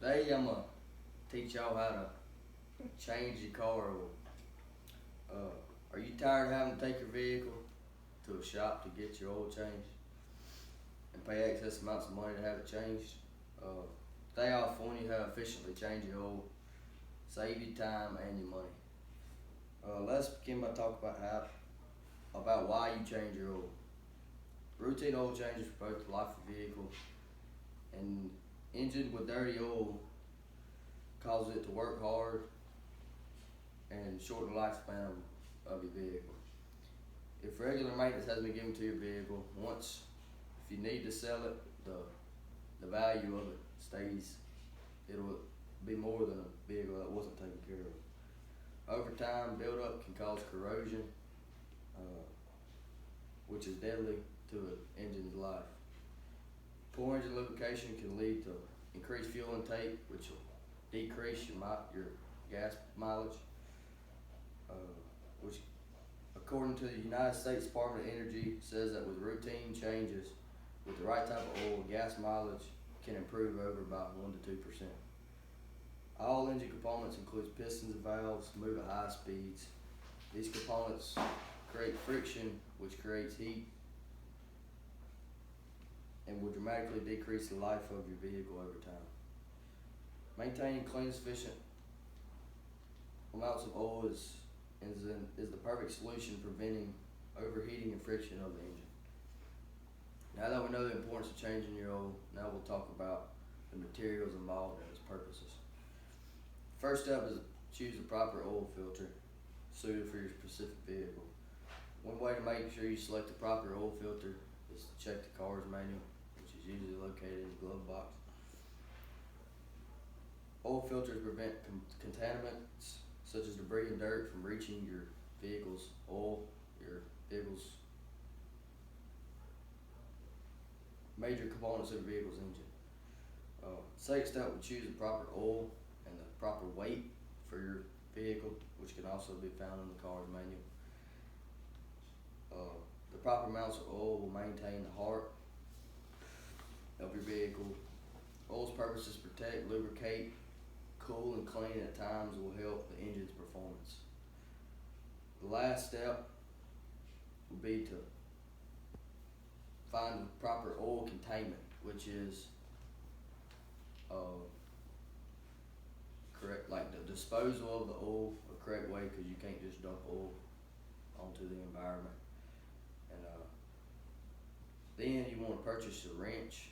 Today I'm gonna teach y'all how to change your car oil. Are you tired of having to take your vehicle to a shop to get your oil changed and pay excess amounts of money to have it changed? Today I'll inform you how to efficiently change your oil, save you time and your money. Let's begin by talking about why you change your oil. Routine oil changes for both the life of the vehicle and engine with dirty oil causes it to work hard and shorten the lifespan of your vehicle. If regular maintenance has been given to your vehicle, if you need to sell it, the value of it stays. It'll be more than a vehicle that wasn't taken care of. Over time, buildup can cause corrosion, which is deadly to an engine's life. Poor engine lubrication can lead to increased fuel intake, which will decrease your gas mileage, which according to the United States Department of Energy says that with routine changes with the right type of oil, gas mileage can improve over about 1 to 2%. All engine components include pistons and valves, move at high speeds. These components create friction, which creates heat and will dramatically decrease the life of your vehicle over time. Maintaining clean, sufficient amounts of oil is the perfect solution for preventing overheating and friction of the engine. Now that we know the importance of changing your oil, now we'll talk about the materials involved and its purposes. First step is to choose the proper oil filter suited for your specific vehicle. One way to make sure you select the proper oil filter is to check the car's manual, which is usually located in the glove box. Oil filters prevent contaminants such as debris and dirt from reaching your vehicle's major components of your vehicle's engine. Second step would choose the proper oil and the proper weight for your vehicle, which can also be found in the car's manual. The proper amounts of oil will maintain the heart of your vehicle. Oil's purpose is to protect, lubricate, cool, and clean at times will help the engine's performance. The last step would be to find the proper oil containment, which is correct, like the disposal of the oil the correct way, because you can't just dump oil onto the environment. And then you want to purchase a wrench.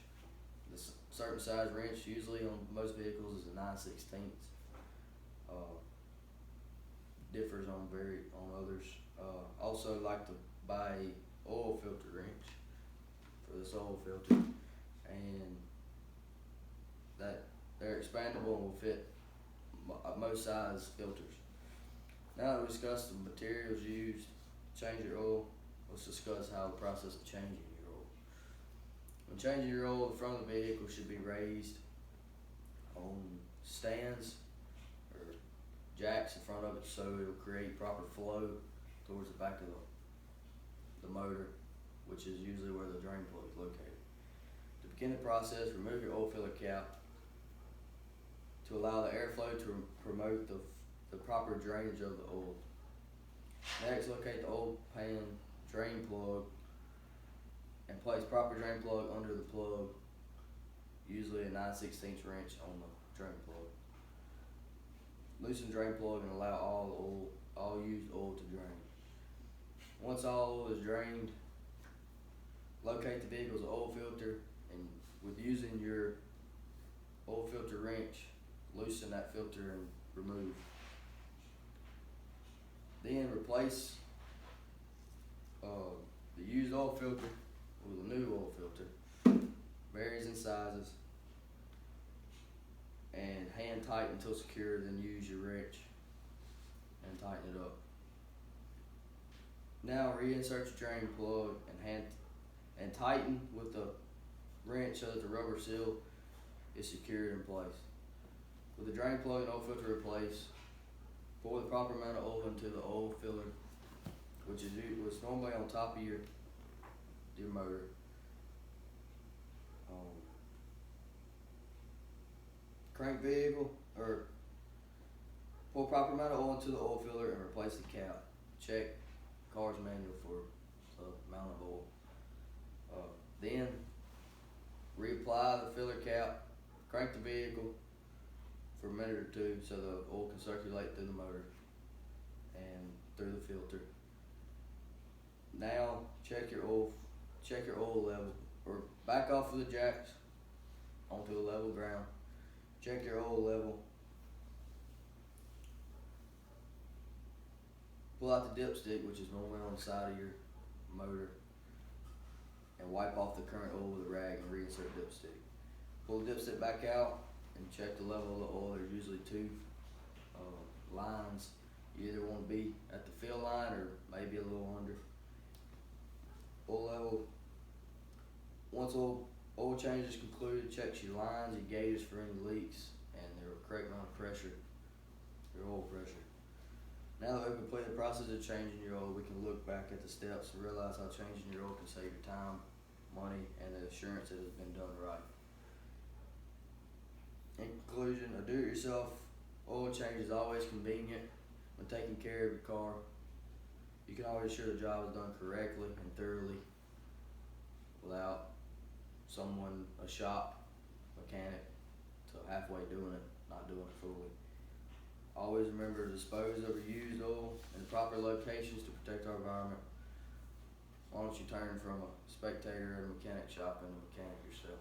The certain size wrench, usually on most vehicles, is a 9/16. Differs on others. Also like to buy a oil filter wrench for this oil filter, and that they're expandable and will fit most size filters. Now that we discussed the materials used to change your oil, let's discuss how the process of changing your oil. When changing your oil, the front of the vehicle should be raised on stands or jacks in front of it, so it will create proper flow towards the back of the motor, which is usually where the drain plug is located. To begin the process, remove your oil filler cap to allow the airflow to promote the proper drainage of the oil. Next, locate the oil pan drain plug and place proper drain plug under the plug, usually a 9/16 wrench on the drain plug. Loosen drain plug and allow all used oil to drain. Once all oil is drained, locate the vehicle's oil filter, and with using your oil filter wrench, loosen that filter and remove. Then replace the used oil filter with a new oil filter. Varies in sizes, and hand tighten until secure, then use your wrench and tighten it up. Now reinsert your drain plug and tighten with the wrench so that the rubber seal is secured in place. With the drain plug and oil filter replaced, pour the proper amount of oil into the oil filler, which is normally on top of your motor. crank vehicle, or pour proper amount of oil into the oil filler and replace the cap. Check car's manual for the amount of oil. Then reapply the filler cap, crank the vehicle for a minute or two so the oil can circulate through the motor and through the filter. Now check your oil level, or back off of the jacks onto a level ground. Check your oil level. Pull out the dipstick, which is normally on the side of your motor, and wipe off the current oil with a rag and reinsert dipstick. Pull the dipstick back out and check the level of the oil. There's usually two lines. You either want to be at the fill line or maybe a little under. Oil level. Once oil change is concluded, check your lines, your gauges for any leaks, and the correct amount of pressure, your oil pressure. Now that we've completed the process of changing your oil, we can look back at the steps and realize how changing your oil can save your time, money, and the assurance that it's been done right. In conclusion, a do-it-yourself oil change is always convenient when taking care of your car. You can always ensure the job is done correctly and thoroughly without a shop mechanic to halfway doing it, not doing it fully. Always remember to dispose of your used oil in the proper locations to protect our environment. Why don't you turn from a spectator at a mechanic shop into a mechanic yourself?